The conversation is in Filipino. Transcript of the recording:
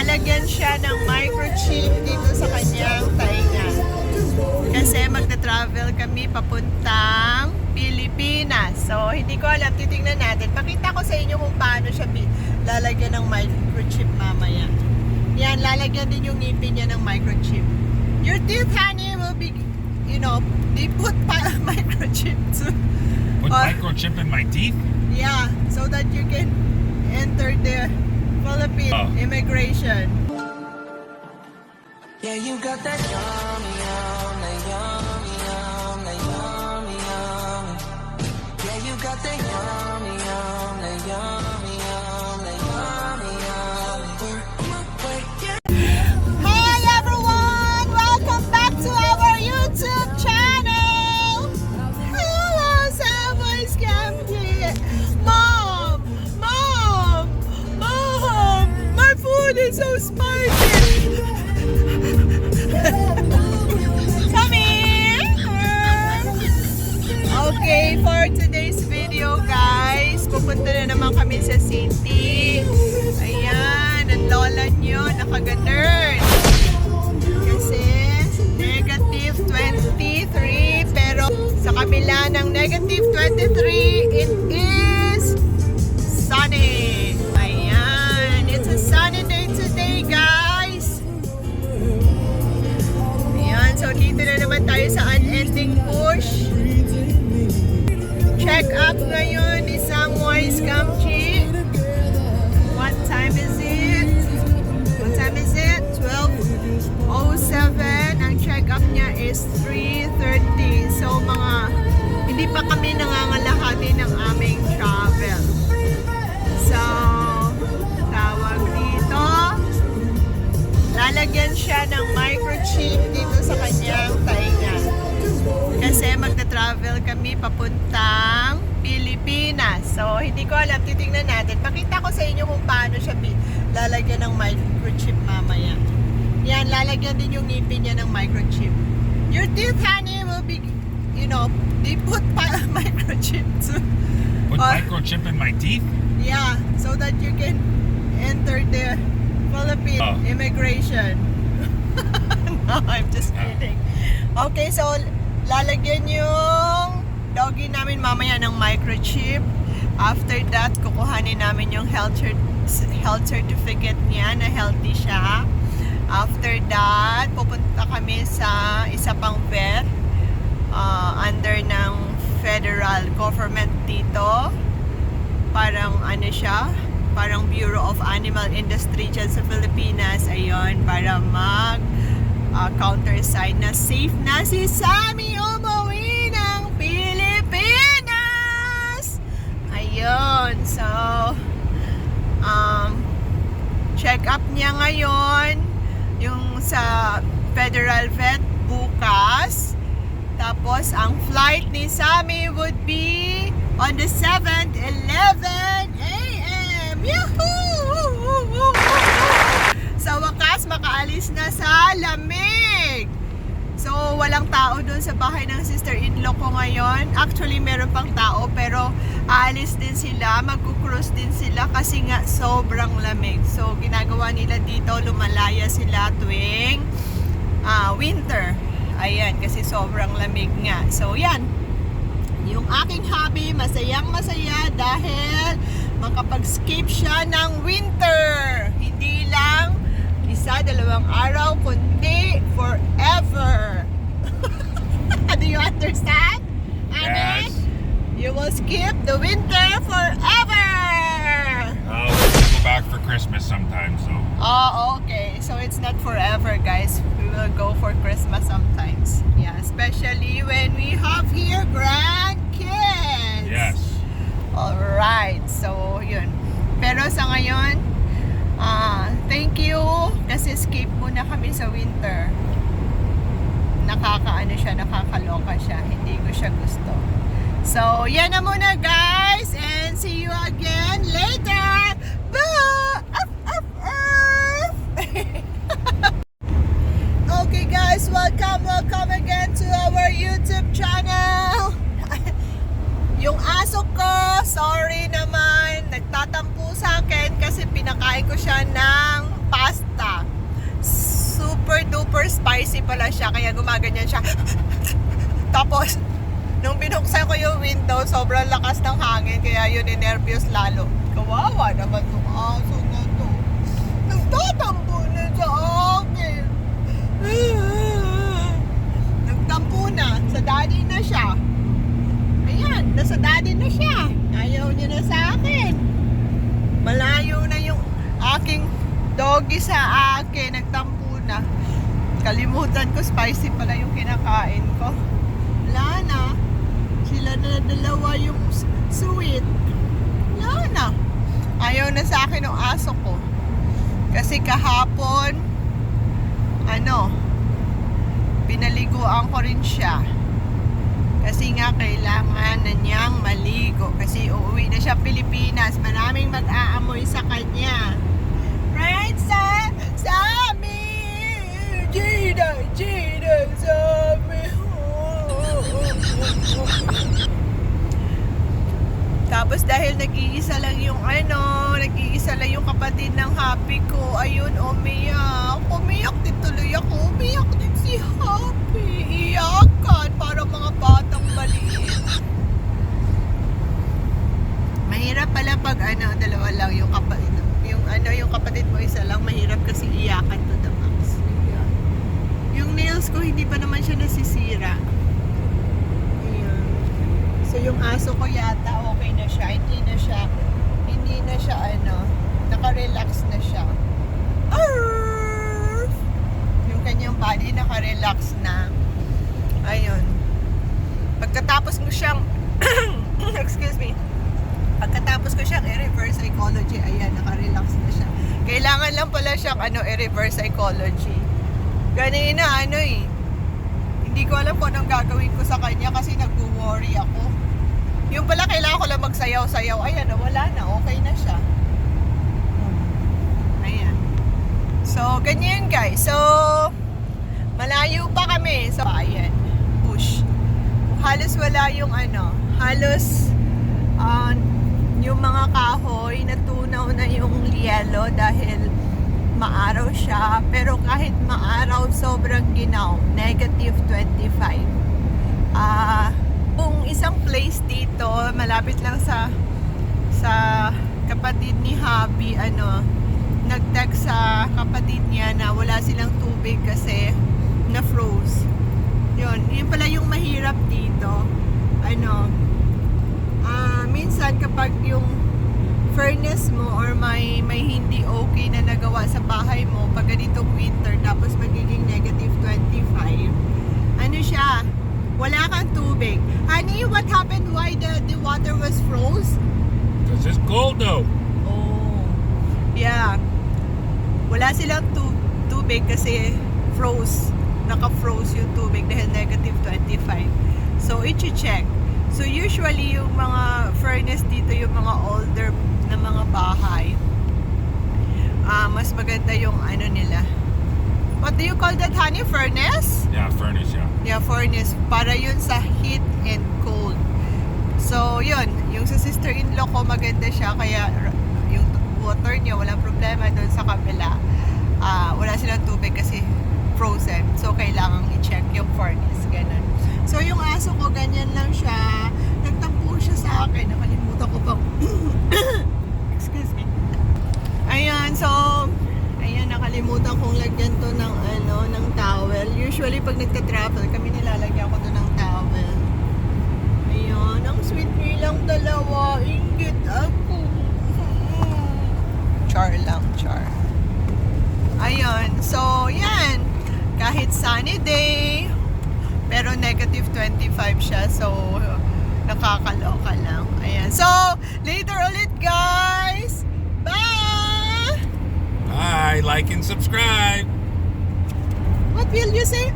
lalagyan siya ng microchip dito sa kanyang tainga. Kasi magta-travel kami papuntang Pilipinas. So, hindi ko alam. Titingnan natin. Pakita ko sa inyo kung paano siya lalagyan ng microchip mamaya. Yan, lalagyan din yung ngipin niya ng microchip. Your teeth, honey, will be, they put microchip to... Put microchip in my teeth? Yeah, so that you can enter the Philippine immigration. Yeah, you got that yummy, yum, that yummy, yum, that yummy, yum. Yeah, you got that yummy, yum, that yummy, yum, that yummy, yum. We're on my way, yeah. Hi everyone! Welcome back to our YouTube channel! Hello, Savoy's Camp! Mom! Mom! Mom! My food is so spicy! Come here! Okay, for today's video guys, pupunta na naman kami sa city. Ayan, ang lola nyo, nakaganerd. Kasi, negative 23, pero sa kabila ng negative 23, it is sunny. Ayan, it's a sunny day today guys. Ayan, so dito na naman tayo sa unending push. Check up ngayon ni Samwise Gamgee. What time is it? What time is it? 12:07. Ang check up niya is 3:30. So hindi pa kami nangangalahati ng aming travel. So, tawag dito. Lalagyan siya ng microchip dito sa kanyang tainga. Kasi magta-travel kami papuntang Pilipinas. So, hindi ko alam. Titingnan natin. Pakita ko sa inyo kung paano siya lalagyan ng microchip mamaya. Yan, lalagyan din yung ngipin niya ng microchip. Your teeth, honey, will be, they put microchip to... Put microchip in my teeth? Yeah, so that you can enter the Philippine immigration. No, I'm just kidding. Okay, so lalagyan yung doggy namin mamaya ng microchip. After that, kukuhanin namin yung health certificate niya na healthy siya. After that, pupunta kami sa isa pang vet under ng federal government dito. Parang siya, parang Bureau of Animal Industry dyan sa Pilipinas. Ayun, para countersign na safe na si Sammy umuwi ng Pilipinas. Ayun, so check up niya ngayon yung sa federal vet bukas. Tapos ang flight ni Sammy would be on the 7th, 11 a.m. Yahoo! Sa wakas, makaalis na sa lamig. So, walang tao doon sa bahay ng sister-in-law ko ngayon. Actually, meron pang tao, pero aalis din sila, magkucruise din sila kasi nga sobrang lamig. So, ginagawa nila dito, lumalaya sila tuwing winter. Ayan, kasi sobrang lamig nga. So, yan. Yung aking hobby, masayang-masaya dahil makapag-skip siya ng winter. Hindi lang isa, dalawang araw, kundi forever. Do you understand? Yes. You will skip the winter forever. We'll go back for Christmas sometime, so. Oh, okay. So it's not forever, guys. We will go for Christmas sometimes. Yeah, especially when we have here grandkids. Yes. Alright. So, yun. Pero sa ngayon, thank you kasi skip muna kami sa winter. Nakakaloka siya. Hindi ko siya gusto. So, yan na muna guys and see you again later. Bye! Okay guys, welcome again to our YouTube channel. Yung aso ko, sorry naman, nagtatampo sa akin kasi pinakain ko siya ng pasta. ganyan, gumaganyan siya. Tapos, nung binuksan ko yung window, sobrang lakas ng hangin, kaya yun nervyos lalo. Kawawa naman itong aso na to. Nagtatampo na sa akin. Nagtampo na. Sa daddy na siya. Ayan, nasa daddy na siya. Ayaw niya na sa akin. Malayo na yung aking doggy sa akin. Nagtampo na. Kalimutan ko, spicy pala yung kinakain ko. Wala na. Sila na dalawa yung sweet. Wala na. Ayaw na sa akin ng aso ko. Kasi kahapon, pinaliguan ko rin siya. Kasi nga kailangan na niyang maligo. Kasi uuwi na siya Pilipinas. Maraming mag-aamoy sa kanya. Right, Sammy! Gina, Sammy! Tapos dahil nag-iisa lang yung kapatid ng Happy ko, ayun, umiyak. Umiyak din tuloy ako. Umiyak din si Happy. Iyakan para mga batang maliit. Mahirap pala pag dalawa lang yung kapatid. Yung kapatid mo isa lang, mahirap kasi iyakan to the max. Ayan. Yung nails ko hindi pa naman siya nasisira. Ayan. So yung aso ko yata okay na siya. Hindi na siya naka-relax na siya. Arrrr! Yung kanyang body naka-relax na. Ayun. Pagkatapos ko siyang excuse me. Pagkatapos ko siyang i-reverse psychology, ayan, naka-relax na siya. Kailangan lang pala siyang i-reverse psychology. Ganina, hindi ko alam kung anong gagawin ko sa kanya kasi nag-worry ako. Yung pala, kailangan ko lang magsayaw-sayaw. Ayan, wala na, okay na siya. Ayan. So, ganyan guys. So, malayo pa kami. So, ayan, push. Halos wala yung halos yung mga kahoy natunaw na yung yelo dahil maaraw siya, pero kahit maaraw sobrang ginaw, negative 25. Kung isang place dito malapit lang sa kapatid ni Happy, nag-text sa kapatid niya na wala silang tubig kasi na-froze. Yun pala yung mahirap dito. Minsan kapag yung furnace mo or may hindi okay na nagawa sa bahay mo pag ganitong winter tapos magiging negative 25, siya, wala kang tubig. Honey, what happened? Why the water was froze? Because it's cold though. Oh, yeah. Wala silang tubig kasi froze. Naka-froze yung tubig dahil negative 25. So, i-check. So, usually, yung mga furnace dito, yung mga older na mga bahay, mas maganda yung nila. What do you call that, honey? Furnace? Yeah, furnace, yeah. Yeah, furnace. Para yun sa heat and cold. So, yun. Yung sa sister-in-law ko, maganda siya. Kaya, yung water niya, walang problema doon sa kabila. Wala silang tubig kasi frozen. So, kailangan i-check yung furnace. Ganun. So, yung aso ko, ganyan lang siya. Nagtampo siya sa akin. Nakalimutan ko pa. Excuse me. Ayan, so, nakalimutan kong lagyan to ng towel. Usually, pag nagta-travel, kami nilalagyan ko to ng towel. Ayan, ang sweet nilang dalawa. Ingit ako. Char lang, char. Ayan, so, yan. Kahit sunny day, pero negative 25 siya, so nakakaloka lang. Ayan. So, later ulit guys! Bye! Bye, like and subscribe. What will you say?